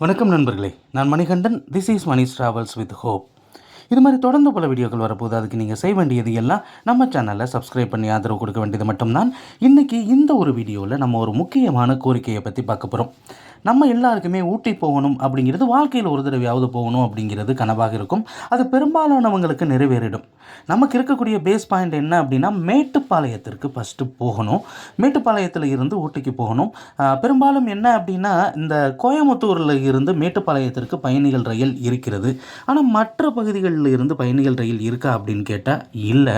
வணக்கம் நண்பர்களே, நான் Manikandan. This is Mani's travels with hope. இது மாதிரி தொடர்ந்து பல வீடியோக்கள் வரப்போது. அதுக்கு நீங்கள் செய்ய வேண்டியது எல்லாம் நம்ம சேனலை சப்ஸ்கிரைப் பண்ணி ஆதரவு கொடுக்க வேண்டியது மட்டும்தான். இன்றைக்கி இந்த ஒரு வீடியோவில் நம்ம ஒரு முக்கியமான கோரிக்கையை பற்றி பார்க்க போகிறோம். நம்ம எல்லாருக்குமே ஊட்டி போகணும் அப்படிங்கிறது, வாழ்க்கையில் ஒரு தடவையாவது போகணும் அப்படிங்கிறது கனவாக இருக்கும். அது பெரும்பாலானவங்களுக்கு நிறைவேறிடும். நமக்கு இருக்கக்கூடிய பேஸ் பாயிண்ட் என்ன அப்படின்னா, மேட்டுப்பாளையத்திற்கு ஃபஸ்ட்டு போகணும். மேட்டுப்பாளையத்தில் இருந்து ஊட்டிக்கு போகணும். பெரும்பாலும் என்ன அப்படின்னா, இந்த கோயம்புத்தூரில் இருந்து மேட்டுப்பாளையத்திற்கு பயணிகள் ரயில் இருக்கிறது. ஆனால் மற்ற பகுதிகளில் இருந்து பயணிகள் ரயில் இருக்கா அப்படின்னு கேட்டால் இல்லை.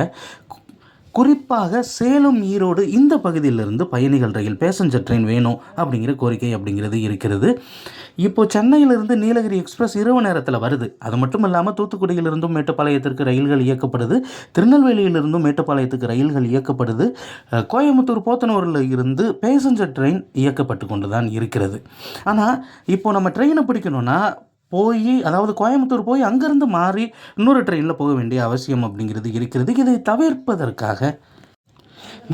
குறிப்பாக சேலம், ஈரோடு இந்த பகுதியிலிருந்து பயணிகள் ரயில், பேசஞ்சர் ட்ரெயின் வேணும் அப்படிங்கிற கோரிக்கை அப்படிங்கிறது இருக்கிறது. இப்போது சென்னையிலிருந்து நீலகிரி எக்ஸ்பிரஸ் இரவு நேரத்தில் வருது. அது மட்டும் இல்லாமல் தூத்துக்குடியிலிருந்தும் மேட்டுப்பாளையத்திற்கு ரயில்கள் இயக்கப்படுது. திருநெல்வேலியிலிருந்தும் மேட்டுப்பாளையத்துக்கு ரயில்கள் இயக்கப்படுது. கோயம்புத்தூர், போத்தனூரில் இருந்து பேசஞ்சர் ட்ரெயின் இயக்கப்பட்டு கொண்டு தான் இருக்கிறது. ஆனால் இப்போது நம்ம ட்ரெயினை பிடிக்கணும்னா அதாவது கோயம்புத்தூர் போய் அங்கேருந்து மாறி இன்னொரு ட்ரெயினில் போக வேண்டிய அவசியம் அப்படிங்கிறது இருக்கிறது. இதை தவிர்ப்பதற்காக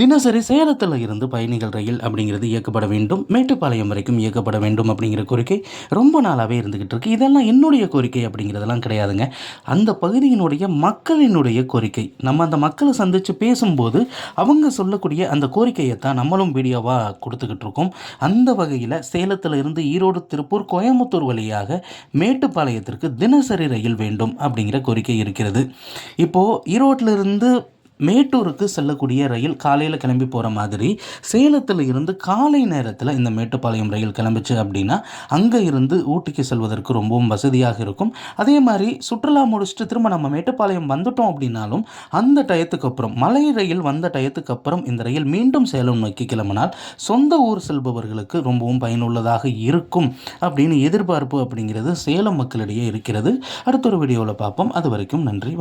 தினசரி சேலத்தில் இருந்து பயணிகள் ரயில் அப்படிங்கிறது இயக்கப்பட வேண்டும், மேட்டுப்பாளையம் வரைக்கும் இயக்கப்பட வேண்டும் அப்படிங்கிற கோரிக்கை ரொம்ப நாளாகவே இருந்துக்கிட்டு இருக்குது. இதெல்லாம் என்னுடைய கோரிக்கை அப்படிங்கிறதெல்லாம் கிடையாதுங்க. அந்த பகுதியினுடைய மக்களினுடைய கோரிக்கை. நம்ம அந்த மக்களை சந்தித்து பேசும்போது அவங்க சொல்லக்கூடிய அந்த கோரிக்கையை தான் நம்மளும் வீடியோவாக கொடுத்துக்கிட்டு இருக்கோம். அந்த வகையில் சேலத்தில் இருந்து ஈரோடு, திருப்பூர், கோயம்புத்தூர் வழியாக மேட்டுப்பாளையத்திற்கு தினசரி ரயில் வேண்டும் அப்படிங்கிற கோரிக்கை இருக்கிறது. இப்போது ஈரோட்டிலிருந்து மேட்டூருக்கு செல்லக்கூடிய ரயில் காலையில் கிளம்பி போகிற மாதிரி சேலத்தில் இருந்து காலை நேரத்தில் இந்த மேட்டுப்பாளையம் ரயில் கிளம்பிச்சு அப்படின்னா அங்கே இருந்து ஊட்டிக்கு செல்வதற்கு ரொம்பவும் வசதியாக இருக்கும். அதே மாதிரி சுற்றுலா முடிச்சுட்டு திரும்ப நம்ம மேட்டுப்பாளையம் வந்துட்டோம் அப்படின்னாலும் அந்த டயத்துக்கு அப்புறம், மலை ரயில் வந்த டயத்துக்கு அப்புறம் இந்த ரயில் மீண்டும் சேலம் நோக்கி கிளம்பினால் சொந்த ஊர் செல்பவர்களுக்கு ரொம்பவும் பயனுள்ளதாக இருக்கும் அப்படின்னு எதிர்பார்ப்பு அப்படிங்கிறது சேலம் மக்களிடையே இருக்கிறது. அடுத்த ஒரு வீடியோவில் பார்ப்போம். அது வரைக்கும் நன்றி.